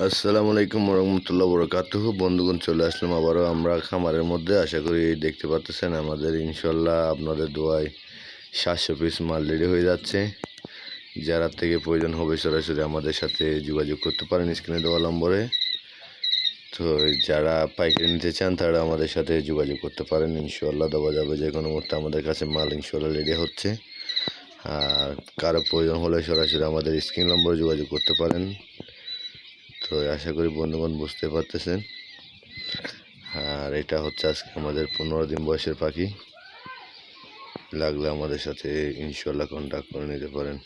আসসালামু আলাইকুম রহমতুল্লাহ বরকাতুহ। বন্ধুগণ, চলে আসলাম আবারও আমরা খামারের মধ্যে। আশা করি দেখতে পাচ্ছেন আমাদের ইনশাল্লাহ আপনাদের দোয়ায় 700 পিস মাল রেডি হয়ে যাচ্ছে। যারা থেকে প্রয়োজন হবে সরাসরি আমাদের সাথে যোগাযোগ করতে পারেন স্ক্রিনে দেওয়া নম্বরে। তো যারা পাইকারি নিতে চান তারা আমাদের সাথে যোগাযোগ করতে পারেন, ইনশাল্লাহ দেওয়া যাবে। যে কোনো মুহূর্তে আমাদের কাছে মাল ইনশাল্লাহ রেডি হচ্ছে। আর কারো প্রয়োজন হলে সরাসরি আমাদের স্ক্রিন নম্বরে যোগাযোগ করতে পারেন। তো আশা করি বন্ধুগণ বুঝতে পারতেছেন। আর এটা হচ্ছে আজকে আমাদের 15 দিন বয়সের পাখি। লাগলে আমাদের সাথে ইনশাল্লাহ কন্ট্যাক্ট করে নিতে পারেন।